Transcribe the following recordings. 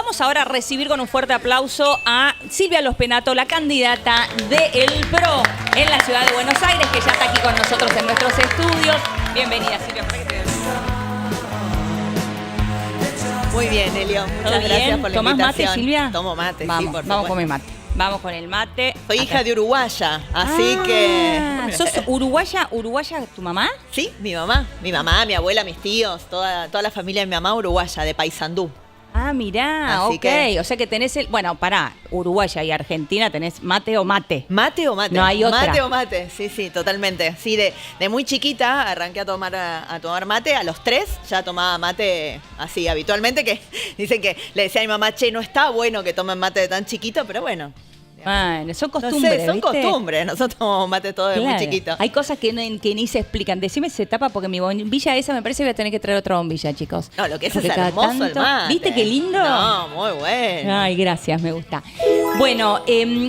vamos ahora a recibir con un fuerte aplauso a Silvia Lospenato, la candidata de El PRO en la ciudad de Buenos Aires, que ya está aquí con nosotros en nuestros estudios. Bienvenida, Silvia. Muy bien, Elio. Muchas gracias por la ¿Tomás invitación. mate, Silvia? Tomo mate, vamos, sí, por Vamos supuesto. con mi mate. Vamos con el mate. Soy hija de uruguaya, así que... ¿Sos uruguaya tu mamá? Sí, mi mamá, mi abuela, mis tíos, toda la familia de mi mamá uruguaya, de Paysandú. Ah, mirá, Así ok. que- O sea que tenés el... Bueno, pará, Uruguaya y Argentina tenés mate o mate. ¿Mate o mate? No hay otra. Mate o mate, sí, totalmente. Sí, de muy chiquita arranqué a tomar mate. A los 3 ya tomaba mate así habitualmente, que dicen que le decía a mi mamá, che, no está bueno que tomen mate de tan chiquito, pero bueno. Bueno, son No costumbres, sé, son ¿viste? costumbres. Nosotros tomamos mate todo de muy Claro. chiquito. Hay cosas que ni se explican. Decime si se tapa porque mi bombilla esa me parece que voy a tener que traer otra bombilla, chicos. No, lo que es Porque cada hermoso el mate. ¿Viste qué lindo? No, muy bueno. Ay, gracias, me gusta. Bueno,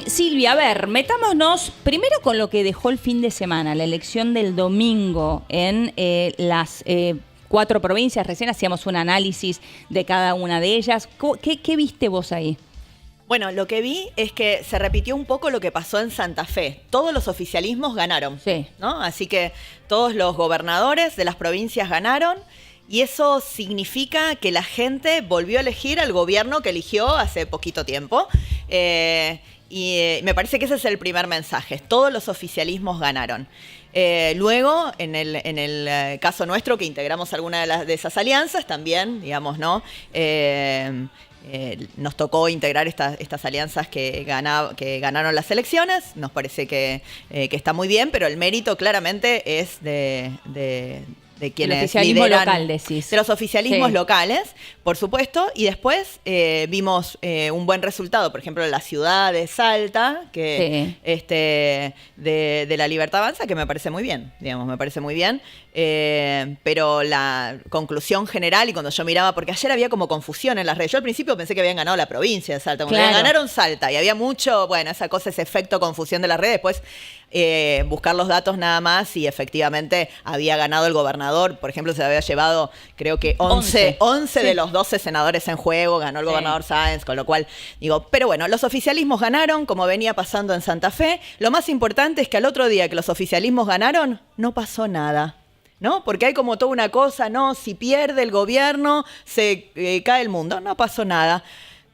Silvia, a ver, metámonos primero con lo que dejó el fin de semana, la elección del domingo en las 4 provincias. Recién hacíamos un análisis de cada una de ellas. ¿Qué viste vos ahí? Bueno, lo que vi es que se repitió un poco lo que pasó en Santa Fe. Todos los oficialismos ganaron, Sí. ¿no? Así que todos los gobernadores de las provincias ganaron y eso significa que la gente volvió a elegir al gobierno que eligió hace poquito tiempo. Me parece que ese es el primer mensaje. Todos los oficialismos ganaron. Luego, en el caso nuestro, que integramos alguna de esas alianzas, también, digamos, ¿no? Nos tocó integrar estas alianzas que ganaron las elecciones. Nos parece que está muy bien, pero el mérito claramente es de quienes El oficialismo lideran, local, decís. de los oficialismos Sí. locales, por supuesto, y después vimos un buen resultado, por ejemplo, en la ciudad de Salta, que de la Libertad Avanza, que me parece muy bien, digamos, me parece muy bien. Pero la conclusión general, y cuando yo miraba, porque ayer había como confusión en las redes, yo al principio pensé que habían ganado la provincia de Salta, cuando Claro. ganaron Salta, y había mucho, bueno, esa cosa, ese efecto confusión de las redes, después buscar los datos nada más, y efectivamente había ganado el gobernador, por ejemplo, se había llevado, creo que 11 Sí. de los 12 senadores en juego, ganó el Sí. gobernador Sáenz, con lo cual, digo, pero bueno, los oficialismos ganaron, como venía pasando en Santa Fe. Lo más importante es que al otro día que los oficialismos ganaron, no pasó nada. ¿No? Porque hay como toda una cosa, no, si pierde el gobierno, se cae el mundo. No pasó nada.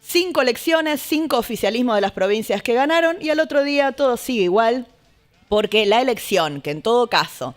5 elecciones, 5 oficialismos de las provincias que ganaron y al otro día todo sigue igual, porque la elección, que en todo caso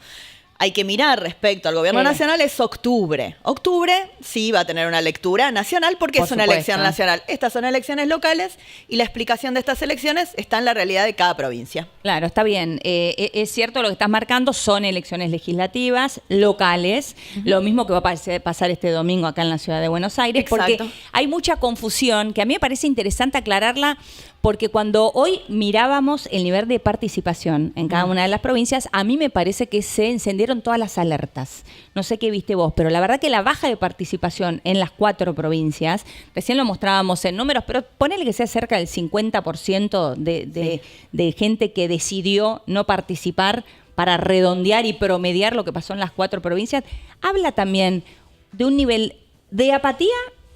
hay que mirar respecto al gobierno Sí. nacional, es octubre. Octubre sí va a tener una lectura nacional porque Por es una supuesto. elección nacional. Estas son elecciones locales y la explicación de estas elecciones está en la realidad de cada provincia. Claro, está bien. Es cierto lo que estás marcando, son elecciones legislativas, locales, lo mismo que va a pasar este domingo acá en la ciudad de Buenos Aires, Exacto. porque hay mucha confusión, que a mí me parece interesante aclararla, porque cuando hoy mirábamos el nivel de participación en cada una de las provincias, a mí me parece que se encendieron todas las alertas. No sé qué viste vos, pero la verdad que la baja de participación en las 4 provincias, recién lo mostrábamos en números, pero ponele que sea cerca del 50% de gente que decidió no participar para redondear y promediar lo que pasó en las 4 provincias, habla también de un nivel de apatía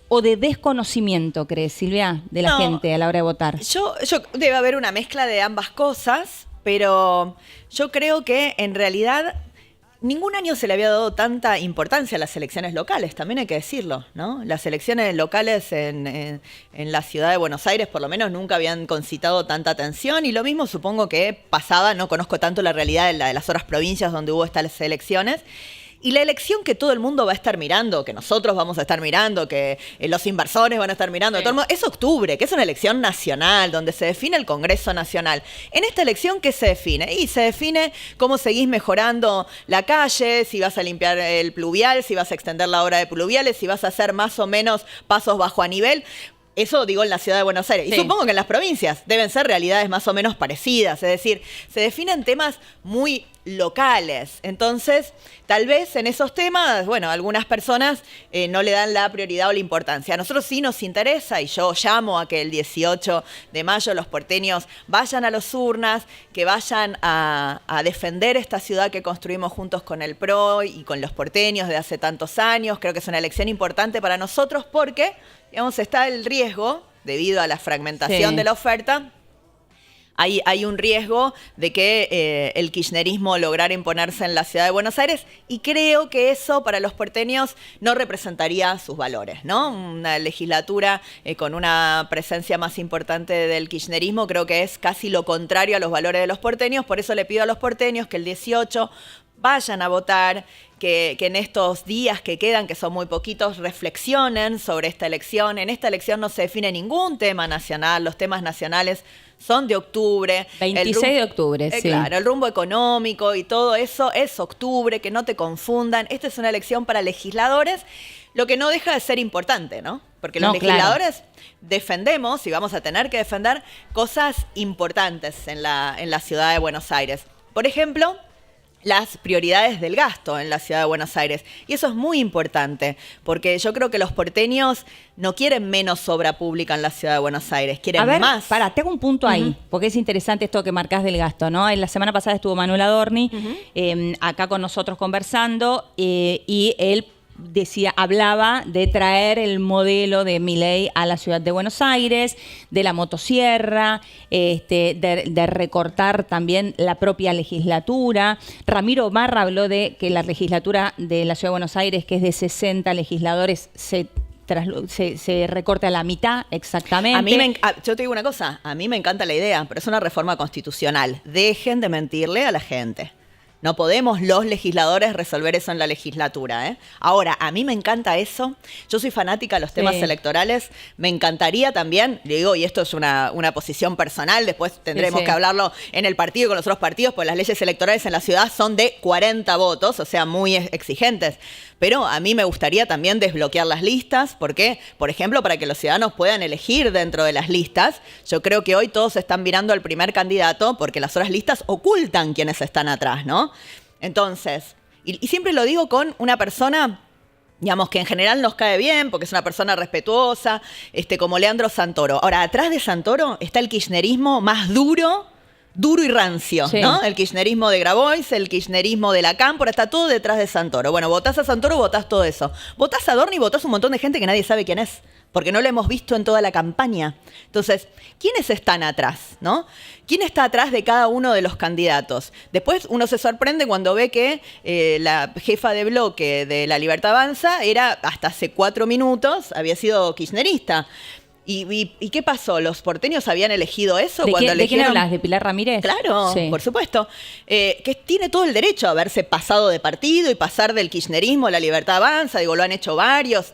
o de desconocimiento, ¿crees, Silvia, de la No. gente a la hora de votar? Yo debe haber una mezcla de ambas cosas, pero yo creo que en realidad ningún año se le había dado tanta importancia a las elecciones locales, también hay que decirlo, ¿no? Las elecciones locales en la ciudad de Buenos Aires, por lo menos, nunca habían concitado tanta atención, y lo mismo supongo que pasaba, no conozco tanto la realidad de las otras provincias donde hubo estas elecciones. Y la elección que todo el mundo va a estar mirando, que nosotros vamos a estar mirando, que los inversores van a estar mirando, Sí. todo el mundo, es octubre, que es una elección nacional, donde se define el Congreso Nacional. En esta elección, ¿qué se define? Y se define cómo seguís mejorando la calle, si vas a limpiar el pluvial, si vas a extender la obra de pluviales, si vas a hacer más o menos pasos bajo a nivel. Eso digo en la ciudad de Buenos Aires. Sí. Y supongo que en las provincias deben ser realidades más o menos parecidas. Es decir, se definen temas muy locales. Entonces, tal vez en esos temas, bueno, algunas personas no le dan la prioridad o la importancia. A nosotros sí nos interesa, y yo llamo a que el 18 de mayo los porteños vayan a las urnas, que vayan a defender esta ciudad que construimos juntos con el PRO y con los porteños de hace tantos años. Creo que es una elección importante para nosotros porque, digamos, está el riesgo, debido a la fragmentación de la oferta, hay un riesgo de que el kirchnerismo lograra imponerse en la ciudad de Buenos Aires, y creo que eso para los porteños no representaría sus valores, ¿no? Una legislatura con una presencia más importante del kirchnerismo creo que es casi lo contrario a los valores de los porteños. Por eso le pido a los porteños que el 18 vayan a votar, que en estos días que quedan, que son muy poquitos, reflexionen sobre esta elección. En esta elección no se define ningún tema nacional, los temas nacionales son de octubre. 26 de octubre, sí. Claro, el rumbo económico y todo eso es octubre, que no te confundan. Esta es una elección para legisladores, lo que no deja de ser importante, ¿no? Porque los legisladores defendemos, y vamos a tener que defender, cosas importantes en la ciudad de Buenos Aires. Por ejemplo, las prioridades del gasto en la ciudad de Buenos Aires. Y eso es muy importante, porque yo creo que los porteños no quieren menos obra pública en la ciudad de Buenos Aires, quieren más. Tengo un punto ahí, porque es interesante esto que marcás del gasto, ¿no? En la semana pasada estuvo Manuel Adorni acá con nosotros conversando, y él hablaba de traer el modelo de Milei a la ciudad de Buenos Aires, de la motosierra, de recortar también la propia legislatura. Ramiro Barra habló de que la legislatura de la ciudad de Buenos Aires, que es de 60 legisladores, se recorta a la mitad exactamente. Yo te digo una cosa, a mí me encanta la idea, pero es una reforma constitucional. Dejen de mentirle a la gente. No podemos los legisladores resolver eso en la legislatura, ¿eh? Ahora, a mí me encanta eso. Yo soy fanática de los temas electorales. Me encantaría también, digo, y esto es una posición personal, después tendremos que hablarlo en el partido y con los otros partidos, pues las leyes electorales en la ciudad son de 40 votos, o sea, muy exigentes. Pero a mí me gustaría también desbloquear las listas, porque, por ejemplo, para que los ciudadanos puedan elegir dentro de las listas, yo creo que hoy todos están mirando al primer candidato porque las otras listas ocultan quienes están atrás, ¿no? Entonces, y siempre lo digo con una persona, digamos, que en general nos cae bien, porque es una persona respetuosa, como Leandro Santoro. Ahora, atrás de Santoro está el kirchnerismo más duro y rancio, ¿no? El kirchnerismo de Grabois, el kirchnerismo de la Cámpora, está todo detrás de Santoro. Bueno, votás a Santoro, votás todo eso. Votás a Adorni y votás un montón de gente que nadie sabe quién es, porque no lo hemos visto en toda la campaña. Entonces, ¿quiénes están atrás, no? ¿Quién está atrás de cada uno de los candidatos? Después uno se sorprende cuando ve que la jefa de bloque de La Libertad Avanza era, hasta hace 4 minutos, había sido kirchnerista. ¿Y qué pasó? ¿Los porteños habían elegido eso? ¿De quién hablas? ¿De Pilar Ramírez? Claro, por supuesto. Que tiene todo el derecho a haberse pasado de partido y pasar del kirchnerismo a La Libertad Avanza. Digo, lo han hecho varios.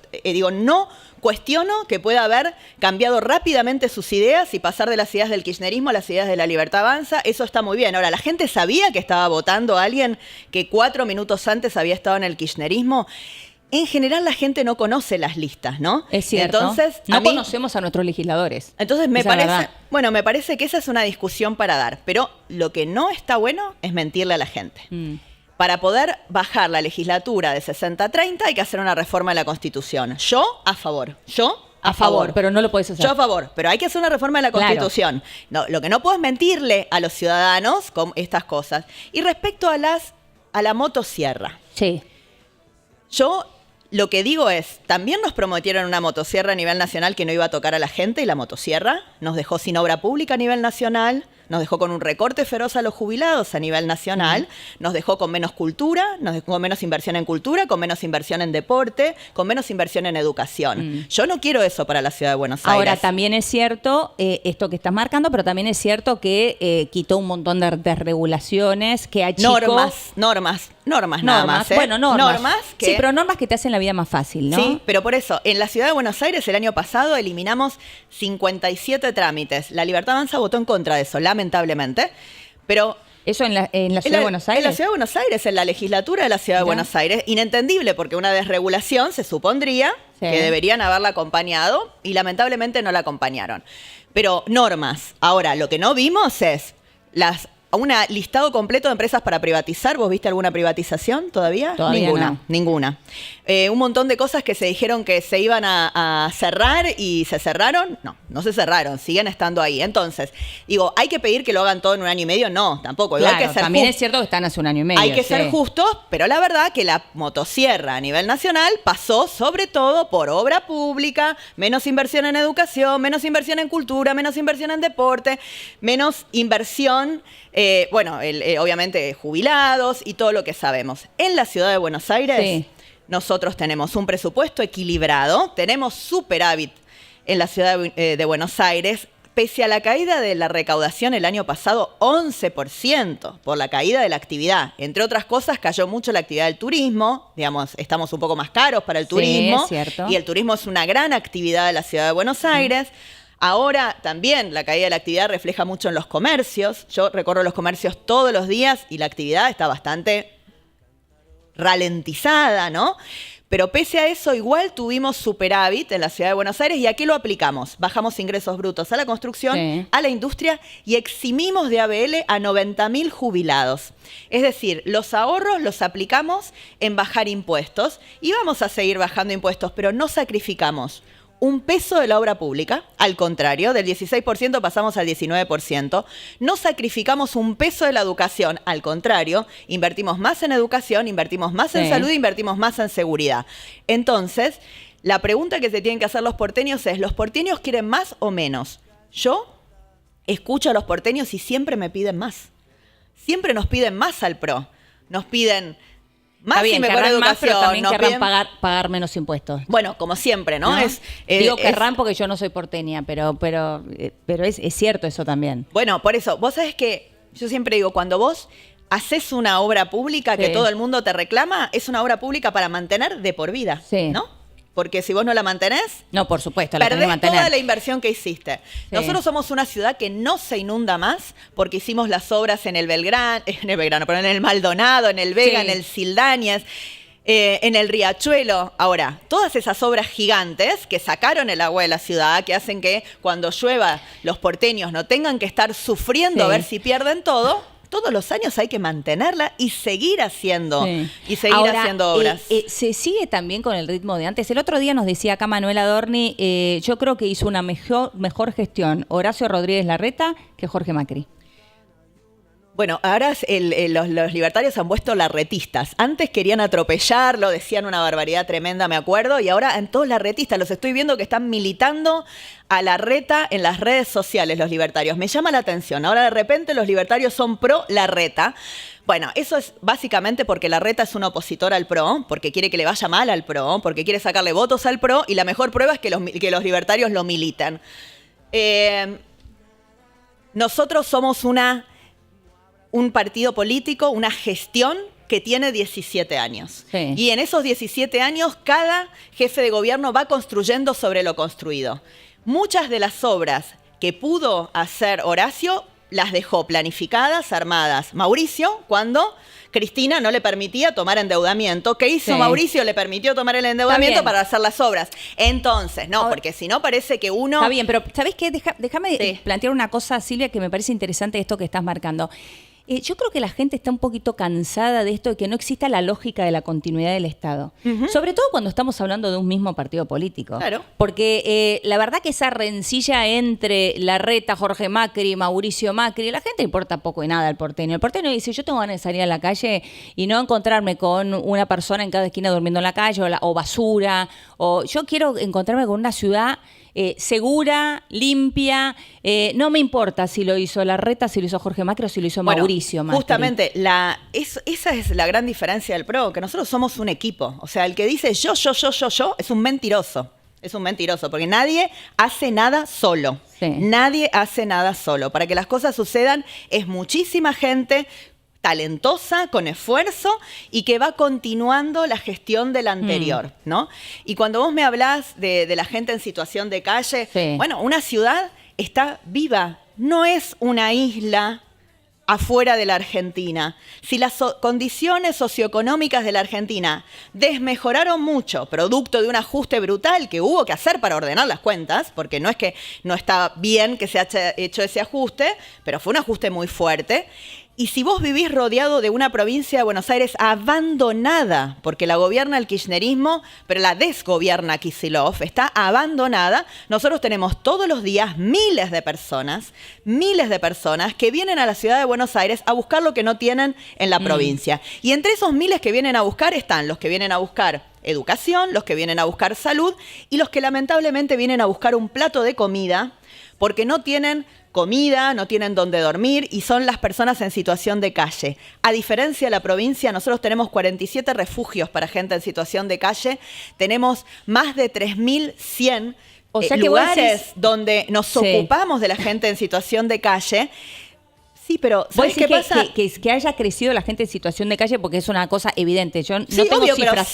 No cuestiono que pueda haber cambiado rápidamente sus ideas y pasar de las ideas del kirchnerismo a las ideas de La Libertad Avanza. Eso está muy bien. Ahora, ¿la gente sabía que estaba votando a alguien que 4 minutos antes había estado en el kirchnerismo? En general la gente no conoce las listas, ¿no? Es cierto. Entonces, no conocemos a nuestros legisladores. Entonces me parece que esa es una discusión para dar. Pero lo que no está bueno es mentirle a la gente. Para poder bajar la legislatura de 60 a 30 hay que hacer una reforma de la Constitución. Yo a favor. A favor, pero no lo podés hacer. Yo a favor, pero hay que hacer una reforma de la Constitución. No, lo que no puedo es mentirle a los ciudadanos con estas cosas. Y respecto a la motosierra. Sí. Yo lo que digo es, también nos prometieron una motosierra a nivel nacional que no iba a tocar a la gente, y la motosierra nos dejó sin obra pública a nivel nacional, nos dejó con un recorte feroz a los jubilados a nivel nacional, nos dejó con menos cultura, nos dejó con menos inversión en cultura, con menos inversión en deporte, con menos inversión en educación. Yo no quiero eso para la ciudad de Buenos Aires. Ahora, también es cierto esto que estás marcando, pero también es cierto que quitó un montón de desregulaciones, que achicó... Normas nada más. Bueno, normas. Sí, pero normas que te hacen la vida más fácil, ¿no? Sí, pero por eso, en la ciudad de Buenos Aires el año pasado eliminamos 57 trámites. La Libertad Avanza votó en contra de eso, lamentablemente. Pero ¿eso en la ciudad de Buenos Aires? En la ciudad de Buenos Aires, en la legislatura de la ciudad de Buenos Aires. Inentendible, porque una desregulación se supondría que deberían haberla acompañado, y lamentablemente no la acompañaron. Pero normas. Ahora, lo que no vimos es las un listado completo de empresas para privatizar. ¿Vos viste alguna privatización todavía? Todavía no. Ninguna. Un montón de cosas que se dijeron que se iban a cerrar y se cerraron. No se cerraron, siguen estando ahí. Entonces, digo, ¿hay que pedir que lo hagan todo en un año y medio? No, tampoco. Claro, hay que ser también es cierto que están hace un año y medio. Hay que ser justos, pero la verdad que la motosierra a nivel nacional pasó sobre todo por obra pública, menos inversión en educación, menos inversión en cultura, menos inversión en deporte, menos inversión, obviamente jubilados y todo lo que sabemos. En la ciudad de Buenos Aires, nosotros tenemos un presupuesto equilibrado, tenemos superávit en la ciudad de Buenos Aires, pese a la caída de la recaudación el año pasado, 11%, por la caída de la actividad. Entre otras cosas, cayó mucho la actividad del turismo. Digamos, estamos un poco más caros para el turismo. Sí, es cierto. Y el turismo es una gran actividad de la ciudad de Buenos Aires. Ahora también la caída de la actividad refleja mucho en los comercios. Yo recorro los comercios todos los días y la actividad está bastante ralentizada, ¿no? Pero pese a eso, igual tuvimos superávit en la ciudad de Buenos Aires. ¿Y a qué lo aplicamos? Bajamos ingresos brutos a la construcción, a la industria y eximimos de ABL a 90.000 jubilados. Es decir, los ahorros los aplicamos en bajar impuestos y vamos a seguir bajando impuestos, pero no sacrificamos un peso de la obra pública, al contrario, del 16% pasamos al 19%. No sacrificamos un peso de la educación, al contrario, invertimos más en educación, invertimos más en salud, invertimos más en seguridad. Entonces, la pregunta que se tienen que hacer los porteños es, ¿los porteños quieren más o menos? Yo escucho a los porteños y siempre me piden más. Siempre nos piden más al PRO. Nos piden más y mejor educación. Más, pero también querrán pagar menos impuestos. Bueno, como siempre, ¿no? Digo querrán porque yo no soy porteña, pero es cierto eso también. Bueno, por eso, vos sabés que yo siempre digo, cuando vos haces una obra pública que todo el mundo te reclama, es una obra pública para mantener de por vida, ¿no? Porque si vos no la mantenés, no, por supuesto, la tenés que perdés mantener. toda la inversión que hiciste. Nosotros somos una ciudad que no se inunda más porque hicimos las obras en el Belgrano, pero en el Maldonado, en el Vega, en el Sildañez, en el Riachuelo. Ahora, todas esas obras gigantes que sacaron el agua de la ciudad, que hacen que cuando llueva los porteños no tengan que estar sufriendo a ver si pierden todo. Todos los años hay que mantenerla y seguir haciendo obras. Se sigue también con el ritmo de antes. El otro día nos decía acá Manuel Adorni, yo creo que hizo una mejor gestión Horacio Rodríguez Larreta que Jorge Macri. Bueno, ahora los libertarios han puesto larretistas. Antes querían atropellarlo, decían una barbaridad tremenda, me acuerdo, y ahora en todos larretistas. Los estoy viendo que están militando a Larreta en las redes sociales, los libertarios. Me llama la atención. Ahora de repente los libertarios son pro Larreta. Bueno, eso es básicamente porque Larreta es un opositor al PRO, porque quiere que le vaya mal al PRO, porque quiere sacarle votos al PRO, y la mejor prueba es que los libertarios lo militan. Nosotros somos un partido político, una gestión que tiene 17 años. Y en esos 17 años, cada jefe de gobierno va construyendo sobre lo construido. Muchas de las obras que pudo hacer Horacio las dejó planificadas, armadas. Mauricio, cuando Cristina no le permitía tomar endeudamiento. ¿Qué hizo Mauricio? Le permitió tomar el endeudamiento para hacer las obras. Entonces, porque si no parece que uno... Está bien, pero ¿sabés qué? Déjame plantear una cosa, Silvia, que me parece interesante de esto que estás marcando. Yo creo que la gente está un poquito cansada de esto, de que no exista la lógica de la continuidad del Estado. Sobre todo cuando estamos hablando de un mismo partido político. Claro. Porque la verdad que esa rencilla entre Larreta, Jorge Macri, Mauricio Macri, la gente le importa poco y nada al porteño. El porteño dice, yo tengo ganas de salir a la calle y no encontrarme con una persona en cada esquina durmiendo en la calle o basura. O yo quiero encontrarme con una ciudad segura, limpia. No me importa si lo hizo Larreta, si lo hizo Jorge Macri o si lo hizo Mauricio Macri. Justamente, esa es la gran diferencia del PRO, que nosotros somos un equipo. O sea, el que dice yo, es un mentiroso. Es un mentiroso, porque nadie hace nada solo. Nadie hace nada solo. Para que las cosas sucedan es muchísima gente talentosa, con esfuerzo y que va continuando la gestión del anterior, ¿no? Y cuando vos me hablás de la gente en situación de calle, bueno, una ciudad está viva, no es una isla afuera de la Argentina. Si las condiciones socioeconómicas de la Argentina desmejoraron mucho, producto de un ajuste brutal que hubo que hacer para ordenar las cuentas, porque no es que no está bien que se haya hecho ese ajuste, pero fue un ajuste muy fuerte. Y si vos vivís rodeado de una provincia de Buenos Aires abandonada, porque la gobierna el kirchnerismo, pero la desgobierna Kicillof, está abandonada, nosotros tenemos todos los días miles de personas que vienen a la ciudad de Buenos Aires a buscar lo que no tienen en la provincia. Y entre esos miles que vienen a buscar están los que vienen a buscar educación, los que vienen a buscar salud y los que lamentablemente vienen a buscar un plato de comida porque no tienen comida, no tienen dónde dormir y son las personas en situación de calle. A diferencia de la provincia, nosotros tenemos 47 refugios para gente en situación de calle, tenemos más de 3.100 lugares donde nos ocupamos de la gente en situación de calle. Sí, pero ¿sabes qué pasa? Que haya crecido la gente en situación de calle porque es una cosa evidente. Yo no sí, tengo obvio, cifras,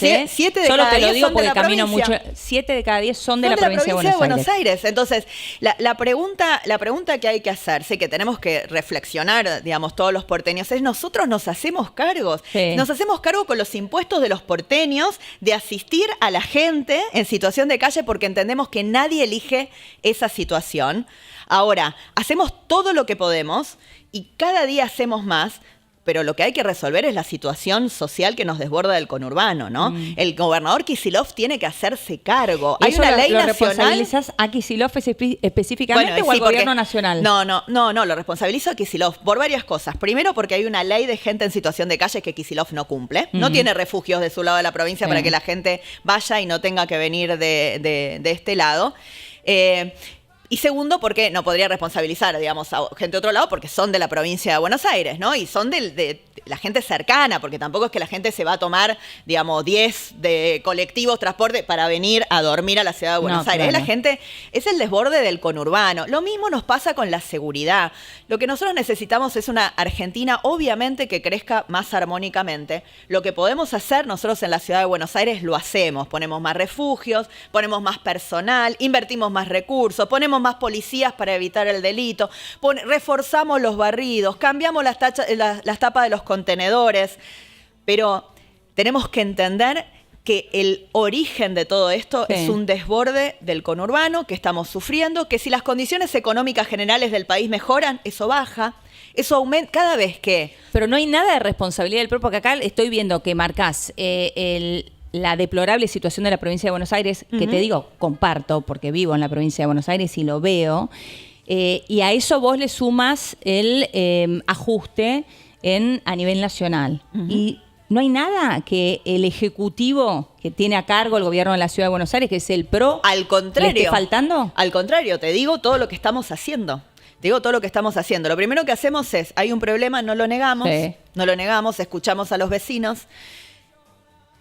solo te lo digo porque camino mucho. 7 de cada 10 son de la provincia de Buenos Aires. Entonces, la pregunta que hay que hacerse, que tenemos que reflexionar, digamos, todos los porteños, es nosotros nos hacemos cargos. Sí. Nos hacemos cargo con los impuestos de los porteños de asistir a la gente en situación de calle porque entendemos que nadie elige esa situación. Ahora, hacemos todo lo que podemos y cada día hacemos más, pero lo que hay que resolver es la situación social que nos desborda del conurbano, ¿no? El gobernador Kicillof tiene que hacerse cargo. Hay una ley nacional. ¿Responsabilizas a Kicillof específicamente o al gobierno nacional? No, lo responsabilizo a Kicillof por varias cosas. Primero, porque hay una ley de gente en situación de calle que Kicillof no cumple. No tiene refugios de su lado de la provincia para que la gente vaya y no tenga que venir de este lado. Y segundo, porque no podría responsabilizar, digamos, a gente de otro lado porque son de la provincia de Buenos Aires, ¿no? Y son de la gente cercana, porque tampoco es que la gente se va a tomar, digamos, 10 de colectivos, transporte para venir a dormir a la ciudad de Buenos Aires. Claro. La gente es el desborde del conurbano. Lo mismo nos pasa con la seguridad. Lo que nosotros necesitamos es una Argentina, obviamente, que crezca más armónicamente. Lo que podemos hacer nosotros en la ciudad de Buenos Aires lo hacemos. Ponemos más refugios, ponemos más personal, invertimos más recursos, ponemos más policías para evitar el delito, reforzamos los barridos, cambiamos las tapas de los contenedores, pero tenemos que entender que el origen de todo esto es un desborde del conurbano que estamos sufriendo, que si las condiciones económicas generales del país mejoran, eso baja, eso aumenta cada vez que... Pero no hay nada de responsabilidad del propio, porque acá estoy viendo que marcás la deplorable situación de la provincia de Buenos Aires, que te digo, comparto, porque vivo en la provincia de Buenos Aires y lo veo, y a eso vos le sumas el ajuste a nivel nacional. Y no hay nada que el Ejecutivo que tiene a cargo el gobierno de la Ciudad de Buenos Aires, que es el PRO, al contrario, ¿le esté faltando? Al contrario, te digo todo lo que estamos haciendo. Lo primero que hacemos es, hay un problema, no lo negamos, escuchamos a los vecinos.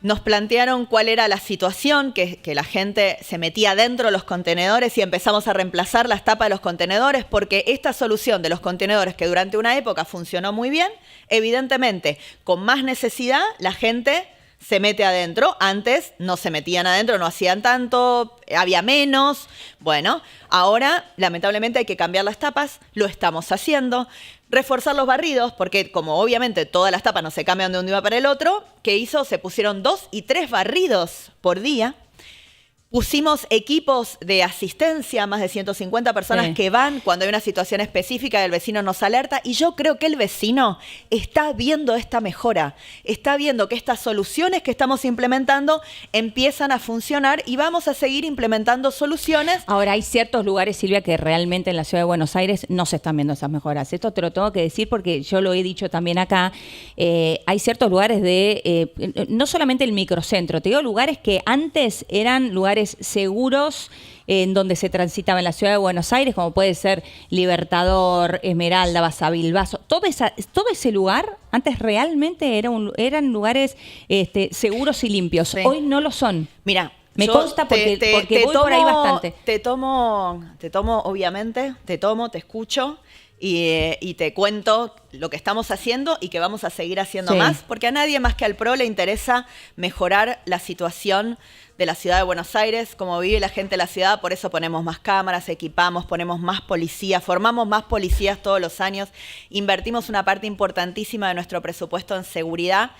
Nos plantearon cuál era la situación, que la gente se metía dentro de los contenedores y empezamos a reemplazar las tapas de los contenedores porque esta solución de los contenedores que durante una época funcionó muy bien, evidentemente con más necesidad la gente se mete adentro. Antes no se metían adentro, no hacían tanto, había menos. Bueno, ahora lamentablemente hay que cambiar las tapas, lo estamos haciendo. Reforzar los barridos, porque como obviamente todas las tapas no se cambian de un día para el otro, ¿qué hizo? Se pusieron 2 y 3 barridos por día. Pusimos equipos de asistencia, más de 150 personas que van cuando hay una situación específica y el vecino nos alerta. Y yo creo que el vecino está viendo esta mejora, está viendo que estas soluciones que estamos implementando empiezan a funcionar y vamos a seguir implementando soluciones. Ahora, hay ciertos lugares, Silvia, que realmente en la Ciudad de Buenos Aires no se están viendo esas mejoras. Esto te lo tengo que decir porque yo lo he dicho también acá. Hay ciertos lugares no solamente el microcentro, te digo lugares que antes eran lugares seguros en donde se transitaba en la Ciudad de Buenos Aires, como puede ser Libertador, Esmeralda, Basavilbaso, todo ese lugar antes realmente eran lugares seguros y limpios. Sí. Hoy no lo son. Mira, me consta porque voy por ahí bastante. Te tomo, obviamente, te escucho. y te cuento lo que estamos haciendo y que vamos a seguir haciendo más, porque a nadie más que al PRO le interesa mejorar la situación de la ciudad de Buenos Aires, cómo vive la gente de la ciudad. Por eso ponemos más cámaras, equipamos, ponemos más policías, formamos más policías todos los años, invertimos una parte importantísima de nuestro presupuesto en seguridad.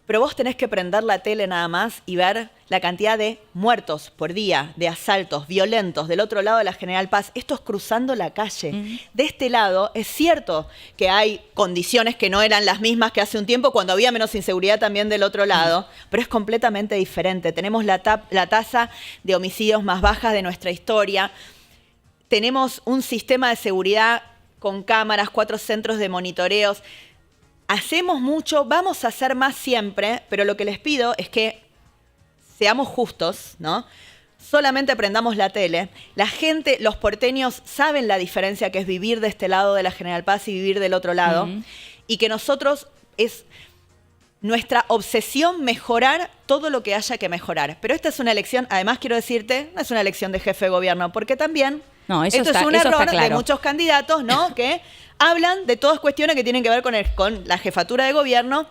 Pero vos tenés que prender la tele nada más y ver la cantidad de muertos por día, de asaltos violentos del otro lado de la General Paz. Esto es cruzando la calle. De este lado, es cierto que hay condiciones que no eran las mismas que hace un tiempo, cuando había menos inseguridad también del otro lado, pero es completamente diferente. Tenemos la tasa de homicidios más baja de nuestra historia. Tenemos un sistema de seguridad con cámaras, 4 centros de monitoreos. Hacemos mucho, vamos a hacer más siempre, pero lo que les pido es que seamos justos, ¿no? Solamente prendamos la tele. La gente, los porteños saben la diferencia que es vivir de este lado de la General Paz y vivir del otro lado. Y que nosotros es nuestra obsesión mejorar todo lo que haya que mejorar. Pero esta es una elección, además quiero decirte, no es una elección de jefe de gobierno, porque también esto es un error de muchos candidatos, ¿no? Que hablan de todas cuestiones que tienen que ver con la jefatura de gobierno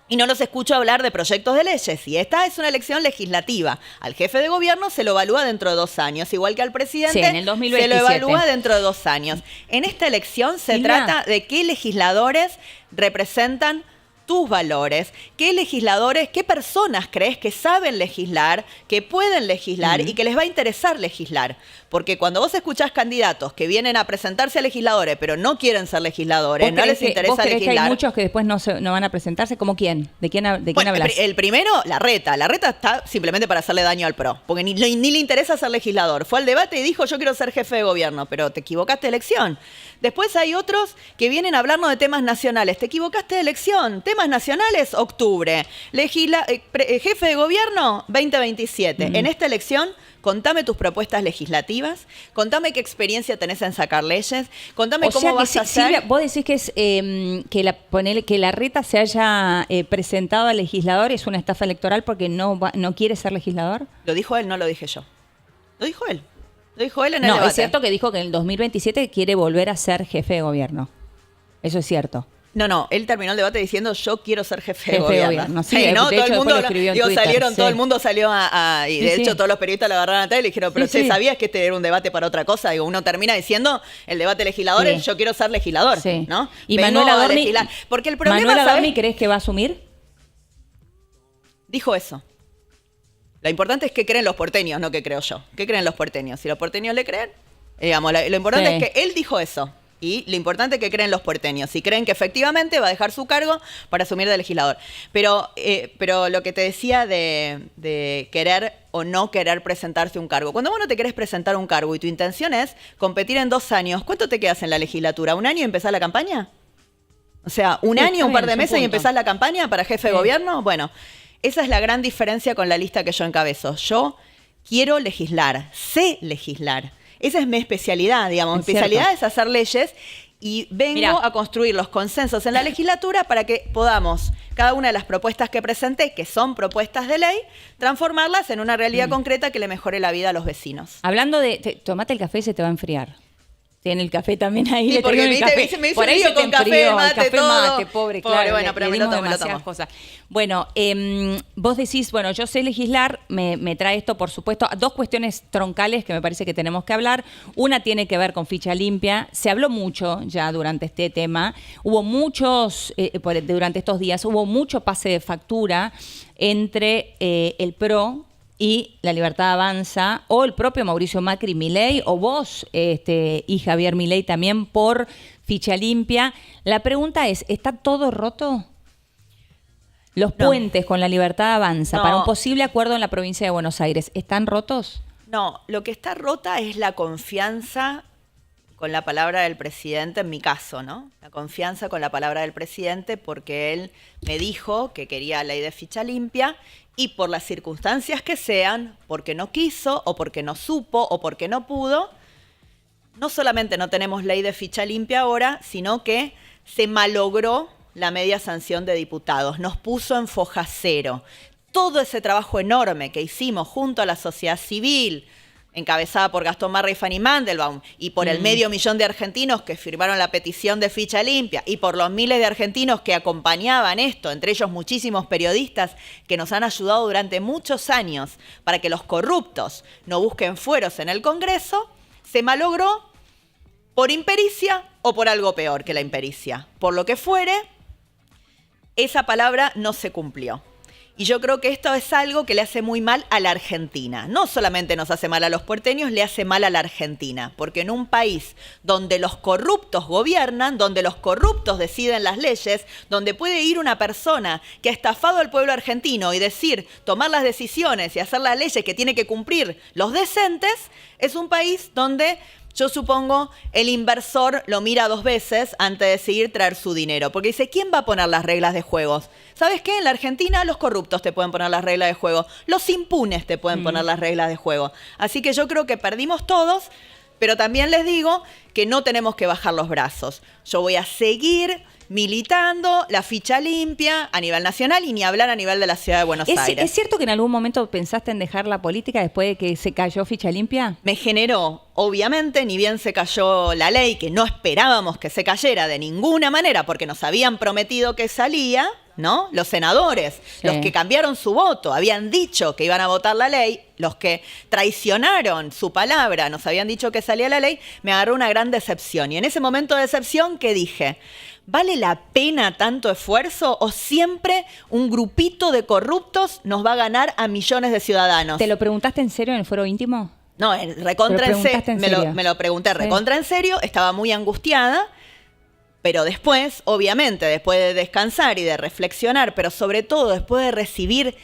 y no los escucho hablar de proyectos de leyes. Y esta es una elección legislativa. Al jefe de gobierno se lo evalúa dentro de 2 años, igual que al presidente en el 2027. se lo evalúa dentro de 2 años. En esta elección se trata de qué legisladores representan tus valores, qué legisladores, qué personas crees que saben legislar, que pueden legislar y que les va a interesar legislar. Porque cuando vos escuchás candidatos que vienen a presentarse a legisladores, pero no quieren ser legisladores, no les interesa ¿vos creés legislar. Que hay muchos que después no van a presentarse? ¿Cómo quién? ¿De quién hablas? El primero, Larreta. Larreta está simplemente para hacerle daño al PRO, porque ni le interesa ser legislador. Fue al debate y dijo, yo quiero ser jefe de gobierno, pero te equivocaste de elección. Después hay otros que vienen a hablarnos de temas nacionales. Te equivocaste de elección. Temas nacionales, octubre. Jefe de gobierno, 2027. En esta elección, contame tus propuestas legislativas, contame qué experiencia tenés en sacar leyes, contame cómo vas a hacer. Silvia, vos decís que es que Larreta se haya presentado a legislador es una estafa electoral porque no quiere ser legislador. Lo dijo él, no lo dije yo. Lo dijo él. Lo dijo él en el debate. No, es cierto que dijo que en el 2027 quiere volver a ser jefe de gobierno. Eso es cierto. No, él terminó el debate diciendo yo quiero ser jefe de gobierno. Sí, ¿no? de todo hecho, el mundo escribió en Twitter, todo el mundo salió y de hecho todos los periodistas lo agarraron a tele y le dijeron, pero ¿sabías que este era un debate para otra cosa? Digo, uno termina diciendo el debate legislador es yo quiero ser legislador, ¿no? Y Manuel Adorni, porque el problema, ¿Manuel Adorni crees que va a asumir? Dijo eso. Lo importante es que creen los porteños, no que creo yo. ¿Qué creen los porteños? Si los porteños le creen, digamos, lo importante es que él dijo eso. Y lo importante es que creen los porteños. Si creen que efectivamente va a dejar su cargo para asumir de legislador. Pero lo que te decía de querer o no querer presentarse un cargo. Cuando vos no te querés presentar un cargo y tu intención es competir en 2 años, ¿cuánto te quedas en la legislatura? ¿1 año y empezás la campaña? O sea, ¿un año, un par de meses y empezás la campaña para jefe de gobierno? Bueno, esa es la gran diferencia con la lista que yo encabezo. Yo quiero legislar, sé legislar. Esa es mi especialidad, digamos. Mi especialidad es hacer leyes y vengo a construir los consensos en la legislatura para que podamos, cada una de las propuestas que presenté, que son propuestas de ley, transformarlas en una realidad concreta que le mejore la vida a los vecinos. Hablando de, tomate el café y se te va a enfriar. Tiene el café también ahí. Sí, le porque el café. me hizo por ahí se con café, mate, todo. Mate, pobre, claro. Bueno, pero me lo tomo. Cosas. Bueno, vos decís, bueno, yo sé legislar, me trae esto, por supuesto, 2 cuestiones troncales que me parece que tenemos que hablar. Una tiene que ver con ficha limpia. Se habló mucho ya durante este tema. Hubo muchos, durante estos días, hubo mucho pase de factura entre el PRO y La Libertad Avanza, o el propio Mauricio Macri Milei, o vos y Javier Milei también por ficha limpia. La pregunta es, ¿está todo roto? Los puentes con La Libertad Avanza para un posible acuerdo en la provincia de Buenos Aires, ¿están rotos? No, lo que está rota es la confianza con la palabra del presidente, en mi caso, ¿no? La confianza con la palabra del presidente, porque él me dijo que quería ley de ficha limpia y por las circunstancias que sean, porque no quiso o porque no supo o porque no pudo, no solamente no tenemos ley de ficha limpia ahora, sino que se malogró la media sanción de diputados, nos puso en foja cero. Todo ese trabajo enorme que hicimos junto a la sociedad civil, encabezada por Gastón Marra y Fanny Mandelbaum, y por el 500.000 de argentinos que firmaron la petición de ficha limpia, y por los miles de argentinos que acompañaban esto, entre ellos muchísimos periodistas que nos han ayudado durante muchos años para que los corruptos no busquen fueros en el Congreso, se malogró por impericia o por algo peor que la impericia. Por lo que fuere, esa palabra no se cumplió. Y yo creo que esto es algo que le hace muy mal a la Argentina. No solamente nos hace mal a los puerteños, le hace mal a la Argentina. Porque en un país donde los corruptos gobiernan, donde los corruptos deciden las leyes, donde puede ir una persona que ha estafado al pueblo argentino y tomar las decisiones y hacer las leyes que tiene que cumplir los decentes, es un país donde yo supongo el inversor lo mira 2 veces antes de decidir traer su dinero. Porque dice, ¿quién va a poner las reglas de juego? ¿Sabes qué? En la Argentina los corruptos te pueden poner las reglas de juego. Los impunes te pueden poner las reglas de juego. Así que yo creo que perdimos todos, pero también les digo que no tenemos que bajar los brazos. Yo voy a seguir militando la ficha limpia a nivel nacional y ni hablar a nivel de la ciudad de Buenos Aires. ¿Es cierto que en algún momento pensaste en dejar la política después de que se cayó ficha limpia? Me generó, obviamente, ni bien se cayó la ley, que no esperábamos que se cayera de ninguna manera, porque nos habían prometido que salía, ¿no? Los senadores, sí, los que cambiaron su voto, habían dicho que iban a votar la ley, los que traicionaron su palabra, nos habían dicho que salía la ley, me agarró una gran decepción. Y en ese momento de decepción, ¿qué dije? ¿Vale la pena tanto esfuerzo o siempre un grupito de corruptos nos va a ganar a millones de ciudadanos? ¿Te lo preguntaste en serio en el foro íntimo? No, recontra en serio. Me lo pregunté recontra en serio, estaba muy angustiada, pero después, obviamente, después de descansar y de reflexionar, pero sobre todo después de recibir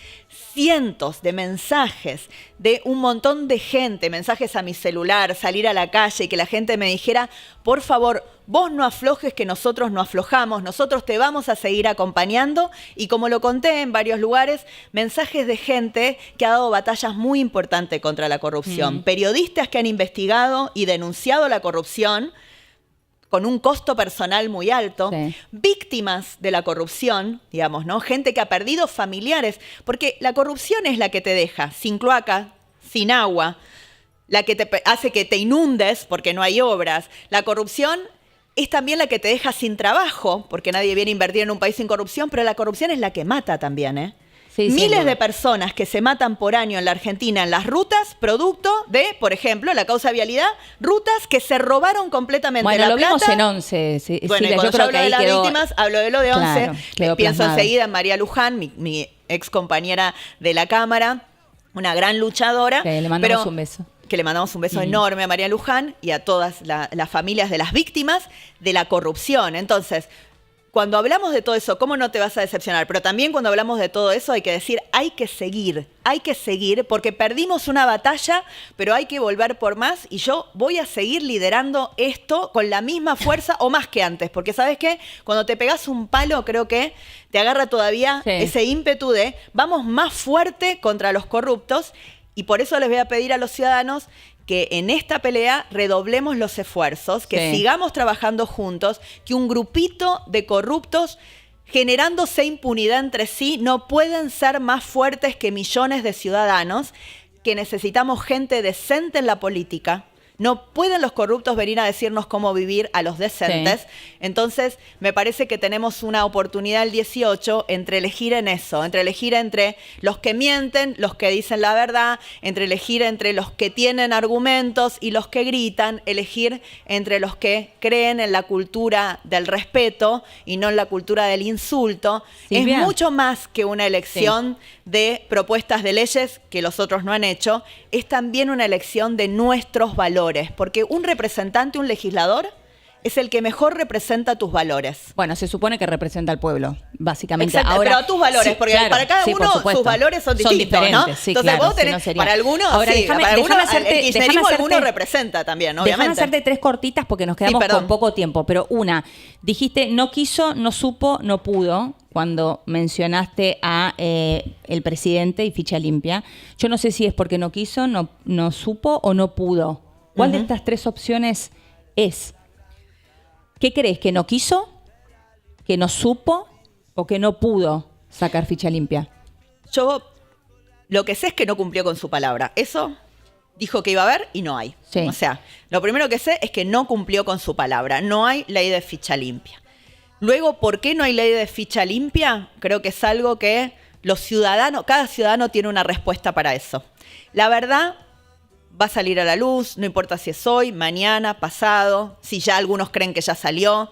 cientos de mensajes de un montón de gente, mensajes a mi celular, salir a la calle y que la gente me dijera, por favor, vos no aflojes que nosotros no aflojamos, nosotros te vamos a seguir acompañando. Y como lo conté en varios lugares, mensajes de gente que ha dado batallas muy importantes contra la corrupción. Periodistas que han investigado y denunciado la corrupción con un costo personal muy alto, sí, víctimas de la corrupción, digamos, ¿no? Gente que ha perdido familiares, porque la corrupción es la que te deja sin cloaca, sin agua, la que te hace que te inundes porque no hay obras. La corrupción es también la que te deja sin trabajo, porque nadie viene a invertir en un país sin corrupción, pero la corrupción es la que mata también, ¿eh? Sí, miles de personas que se matan por año en la Argentina en las rutas, producto de, por ejemplo, la causa vialidad, rutas que se robaron completamente. Bueno, la lo plata. Vimos en 11. Sí, bueno, sí, cuando yo hablo de las quedó, víctimas, hablo de lo de 11. Claro, pienso plasmado enseguida en María Luján, mi ex compañera de la Cámara, una gran luchadora. Que le mandamos un beso. Que le mandamos un beso enorme a María Luján y a todas las familias de las víctimas de la corrupción. Entonces, cuando hablamos de todo eso, ¿cómo no te vas a decepcionar? Pero también cuando hablamos de todo eso hay que decir, hay que seguir porque perdimos una batalla, pero hay que volver por más y yo voy a seguir liderando esto con la misma fuerza o más que antes, porque ¿sabes qué? Cuando te pegas un palo creo que te agarra todavía ese ímpetu de vamos más fuerte contra los corruptos y por eso les voy a pedir a los ciudadanos que en esta pelea redoblemos los esfuerzos, que sigamos trabajando juntos, que un grupito de corruptos generándose impunidad entre sí no pueden ser más fuertes que millones de ciudadanos, que necesitamos gente decente en la política. No pueden los corruptos venir a decirnos cómo vivir a los decentes. Sí. Entonces, me parece que tenemos una oportunidad el 18 entre elegir en eso, entre elegir entre los que mienten, los que dicen la verdad, entre elegir entre los que tienen argumentos y los que gritan, elegir entre los que creen en la cultura del respeto y no en la cultura del insulto. Silvia. Es mucho más que una elección de propuestas de leyes que los otros no han hecho, es también una elección de nuestros valores. Porque un representante, un legislador, es el que mejor representa tus valores. Bueno, se supone que representa al pueblo, básicamente. Exacto, ahora, pero tus valores, porque claro, para cada uno sus valores son distintos, ¿no? Sí, entonces claro, vos tenés, si no para algunos, ahora, para algunos el kirchnerismo alguno representa también, obviamente. Déjame hacerte 3 cortitas porque nos quedamos con poco tiempo. Pero una, dijiste no quiso, no supo, no pudo, cuando mencionaste a el presidente y ficha limpia. Yo no sé si es porque no quiso, no supo o no pudo. ¿Cuál de estas 3 opciones es? ¿Qué crees? ¿Que no quiso? ¿Que no supo? ¿O que no pudo sacar ficha limpia? Yo lo que sé es que no cumplió con su palabra. Eso dijo que iba a haber y no hay. Sí. O sea, lo primero que sé es que no cumplió con su palabra. No hay ley de ficha limpia. Luego, ¿por qué no hay ley de ficha limpia? Creo que es algo que los ciudadanos, cada ciudadano tiene una respuesta para eso. La verdad va a salir a la luz, no importa si es hoy, mañana, pasado, si ya algunos creen que ya salió.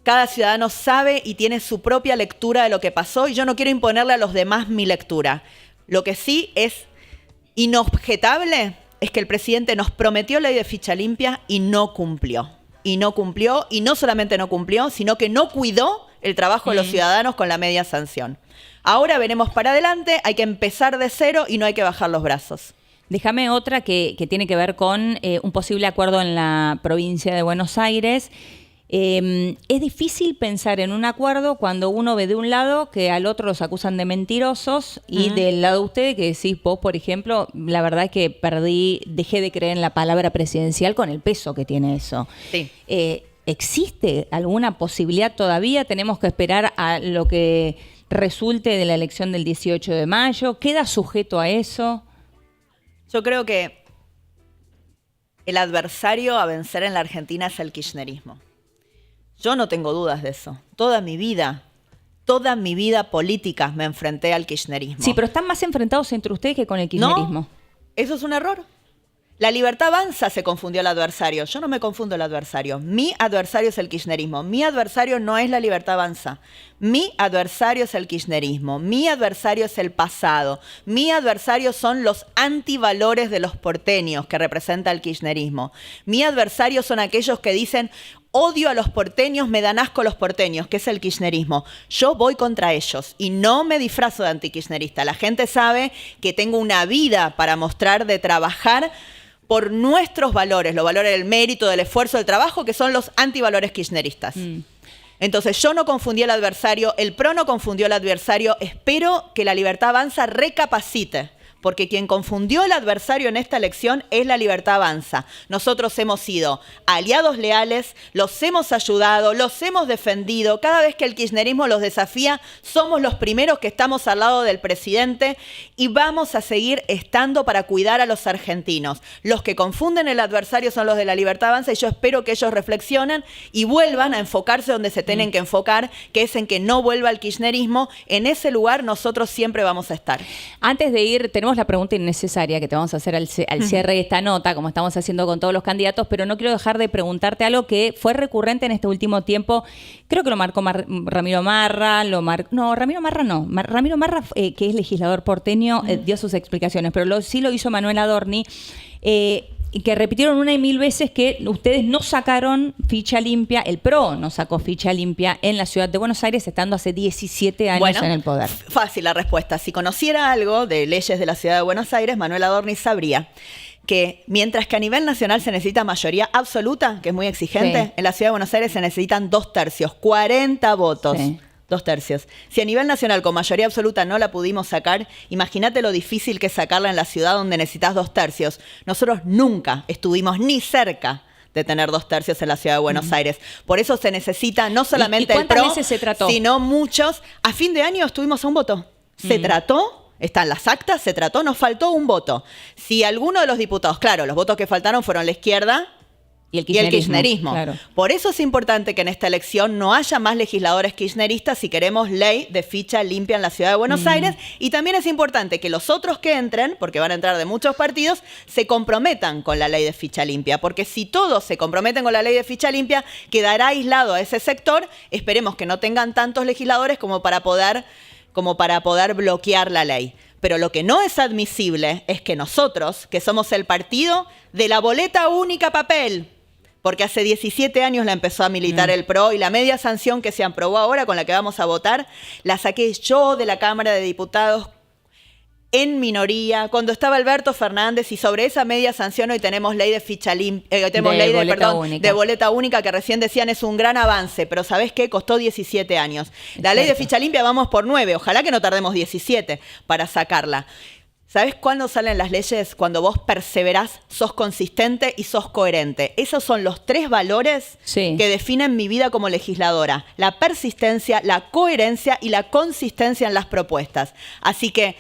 Cada ciudadano sabe y tiene su propia lectura de lo que pasó y yo no quiero imponerle a los demás mi lectura. Lo que sí es inobjetable es que el presidente nos prometió ley de ficha limpia y no cumplió. Y no cumplió, y no solamente no cumplió, sino que no cuidó el trabajo de los ciudadanos con la media sanción. Ahora veremos para adelante, hay que empezar de cero y no hay que bajar los brazos. Déjame otra que tiene que ver con un posible acuerdo en la provincia de Buenos Aires. Es difícil pensar en un acuerdo cuando uno ve de un lado que al otro los acusan de mentirosos y del lado de ustedes que decís vos, por ejemplo, la verdad es que dejé de creer en la palabra presidencial con el peso que tiene eso. Sí. ¿Existe alguna posibilidad todavía? ¿Tenemos que esperar a lo que resulte de la elección del 18 de mayo? ¿Queda sujeto a eso? Yo creo que el adversario a vencer en la Argentina es el kirchnerismo. Yo no tengo dudas de eso. Toda mi vida política me enfrenté al kirchnerismo. Sí, pero están más enfrentados entre ustedes que con el kirchnerismo. No, eso es un error. La Libertad Avanza se confundió al adversario. Yo no me confundo el adversario. Mi adversario es el kirchnerismo. Mi adversario no es la Libertad Avanza. Mi adversario es el kirchnerismo. Mi adversario es el pasado. Mi adversario son los antivalores de los porteños que representa el kirchnerismo. Mi adversario son aquellos que dicen odio a los porteños, me dan asco los porteños, que es el kirchnerismo. Yo voy contra ellos y no me disfrazo de antikirchnerista. La gente sabe que tengo una vida para mostrar de trabajar por nuestros valores, los valores del mérito, del esfuerzo, del trabajo, que son los antivalores kirchneristas. Entonces yo no confundí al adversario, el PRO no confundió al adversario, espero que la Libertad Avanza recapacite. Porque quien confundió al adversario en esta elección es la Libertad Avanza. Nosotros hemos sido aliados leales, los hemos ayudado, los hemos defendido. Cada vez que el kirchnerismo los desafía, somos los primeros que estamos al lado del presidente y vamos a seguir estando para cuidar a los argentinos. Los que confunden el adversario son los de la Libertad Avanza y yo espero que ellos reflexionen y vuelvan a enfocarse donde se tienen que enfocar, que es en que no vuelva el kirchnerismo. En ese lugar nosotros siempre vamos a estar. Antes de ir, tenemos la pregunta innecesaria que te vamos a hacer al cierre de esta nota, como estamos haciendo con todos los candidatos, pero no quiero dejar de preguntarte algo que fue recurrente en este último tiempo. Creo que lo marcó Ramiro Marra, Ramiro Marra, que es legislador porteño, dio sus explicaciones, pero sí lo hizo Manuel Adorni, y que repitieron una y mil veces que ustedes no sacaron ficha limpia, el PRO no sacó ficha limpia en la ciudad de Buenos Aires, estando hace 17 años en el poder. Fácil la respuesta. Si conociera algo de leyes de la ciudad de Buenos Aires, Manuel Adorni sabría que mientras que a nivel nacional se necesita mayoría absoluta, que es muy exigente, en la ciudad de Buenos Aires se necesitan 2/3, 40 votos. Sí. 2/3. Si a nivel nacional con mayoría absoluta no la pudimos sacar, imagínate lo difícil que es sacarla en la ciudad donde necesitas 2/3. Nosotros nunca estuvimos ni cerca de tener 2/3 en la ciudad de Buenos Aires. Por eso se necesita no solamente el PRO, veces se trató? Sino muchos. A fin de año estuvimos a un voto. Se trató, están las actas, se trató, nos faltó un voto. Si alguno de los diputados, claro, los votos que faltaron fueron la izquierda y el kirchnerismo. Claro. Por eso es importante que en esta elección no haya más legisladores kirchneristas si queremos ley de ficha limpia en la ciudad de Buenos Aires. Y también es importante que los otros que entren, porque van a entrar de muchos partidos, se comprometan con la ley de ficha limpia. Porque si todos se comprometen con la ley de ficha limpia, quedará aislado a ese sector. Esperemos que no tengan tantos legisladores como para poder bloquear la ley. Pero lo que no es admisible es que nosotros, que somos el partido de la boleta única papel, porque hace 17 años la empezó a militar el PRO y la media sanción que se aprobó ahora, con la que vamos a votar, la saqué yo de la Cámara de Diputados en minoría, cuando estaba Alberto Fernández, y sobre esa media sanción hoy tenemos ley de ficha limpia, de boleta única, que recién decían es un gran avance, pero ¿sabés qué? Costó 17 años. La ley de ficha limpia vamos por 9, ojalá que no tardemos 17 para sacarla. ¿Sabés cuándo salen las leyes? Cuando vos perseverás, sos consistente y sos coherente. Esos son los 3 valores que definen mi vida como legisladora. La persistencia, la coherencia y la consistencia en las propuestas. Así que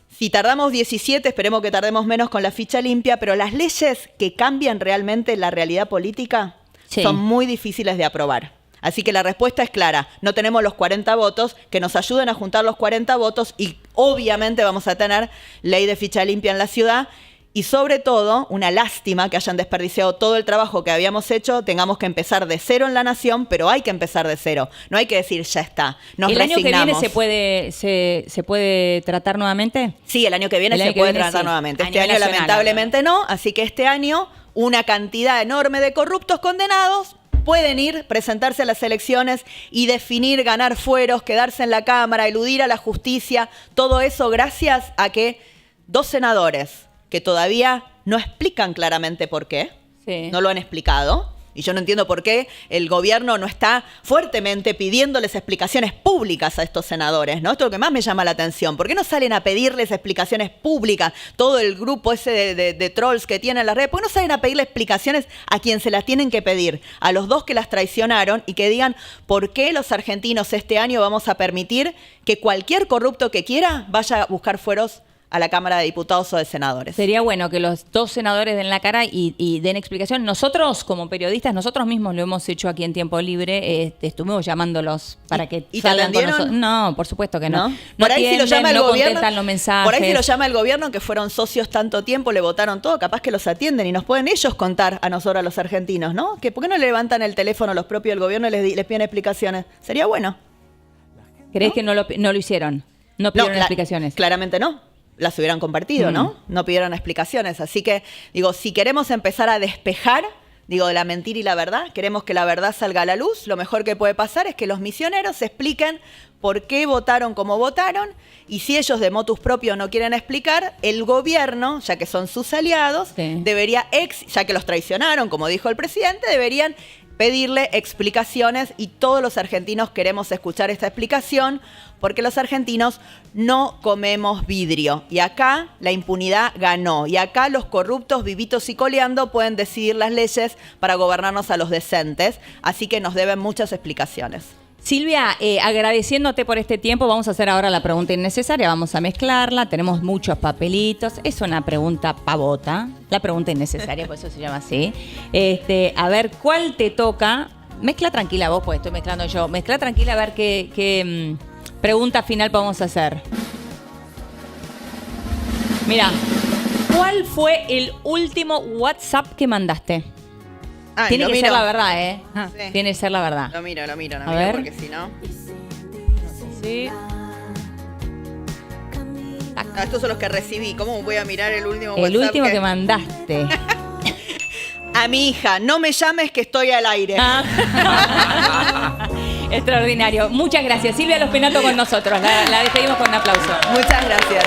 Si tardamos 17, esperemos que tardemos menos con la ficha limpia, pero las leyes que cambian realmente la realidad política son muy difíciles de aprobar. Así que la respuesta es clara. No tenemos los 40 votos, que nos ayuden a juntar los 40 votos y obviamente vamos a tener ley de ficha limpia en la ciudad. Y sobre todo, una lástima que hayan desperdiciado todo el trabajo que habíamos hecho, tengamos que empezar de cero en la nación, pero hay que empezar de cero. No hay que decir, ya está, nos ¿El resignamos. año que viene se puede tratar nuevamente? Sí, el año que viene se puede tratar nuevamente. Este año lamentablemente no, así que este año una cantidad enorme de corruptos condenados pueden ir, presentarse a las elecciones y definir, ganar fueros, quedarse en la Cámara, eludir a la justicia. Todo eso gracias a que 2 senadores que todavía no explican claramente por qué, no lo han explicado, y yo no entiendo por qué el gobierno no está fuertemente pidiéndoles explicaciones públicas a estos senadores, ¿no? Esto es lo que más me llama la atención. ¿Por qué no salen a pedirles explicaciones públicas? Todo el grupo ese de trolls que tienen las redes, ¿por qué no salen a pedirle explicaciones a quien se las tienen que pedir? A los 2 que las traicionaron, y que digan por qué los argentinos este año vamos a permitir que cualquier corrupto que quiera vaya a buscar fueros a la Cámara de Diputados o de Senadores. Sería bueno que los 2 senadores den la cara y den explicación. Nosotros, como periodistas, nosotros mismos lo hemos hecho aquí en Tiempo Libre. Estuvimos llamándolos para que salgan con nosotros. No, por supuesto que no. Por ahí si lo llama el gobierno, contestan los mensajes. Por ahí si lo llama el gobierno, que fueron socios tanto tiempo, le votaron todo, capaz que los atienden y nos pueden ellos contar a nosotros, a los argentinos, ¿no? Que ¿por qué no le levantan el teléfono los propios del gobierno y les piden explicaciones? Sería bueno. ¿Crees que no lo hicieron? No pidieron explicaciones. Claramente no. Las hubieran compartido, ¿no? No pidieron explicaciones. Así que, digo, si queremos empezar a despejar, digo, de la mentira y la verdad, queremos que la verdad salga a la luz, lo mejor que puede pasar es que los misioneros expliquen por qué votaron como votaron, y si ellos de motus propio no quieren explicar, el gobierno, ya que son sus aliados, debería, ya que los traicionaron, como dijo el presidente, deberían pedirle explicaciones, y todos los argentinos queremos escuchar esta explicación, porque los argentinos no comemos vidrio. Y acá la impunidad ganó. Y acá los corruptos, vivitos y coleando, pueden decidir las leyes para gobernarnos a los decentes. Así que nos deben muchas explicaciones. Silvia, agradeciéndote por este tiempo, vamos a hacer ahora la pregunta innecesaria, vamos a mezclarla, tenemos muchos papelitos, es una pregunta pavota, la pregunta innecesaria, por eso se llama así. A ver, ¿cuál te toca? Mezcla tranquila vos, pues estoy mezclando yo. Mezcla tranquila a ver qué pregunta final podemos hacer. Mira, ¿cuál fue el último WhatsApp que mandaste? Tiene que ser la verdad, ¿eh? Sí. Tiene que ser la verdad. Lo miro, a ver. Porque si no... Sí. Estos son los que recibí. ¿Cómo voy a mirar el último WhatsApp? El último que mandaste. A mi hija, no me llames que estoy al aire. Extraordinario. Muchas gracias. Silvia Los Penato con nosotros. La despedimos con un aplauso. Muchas gracias.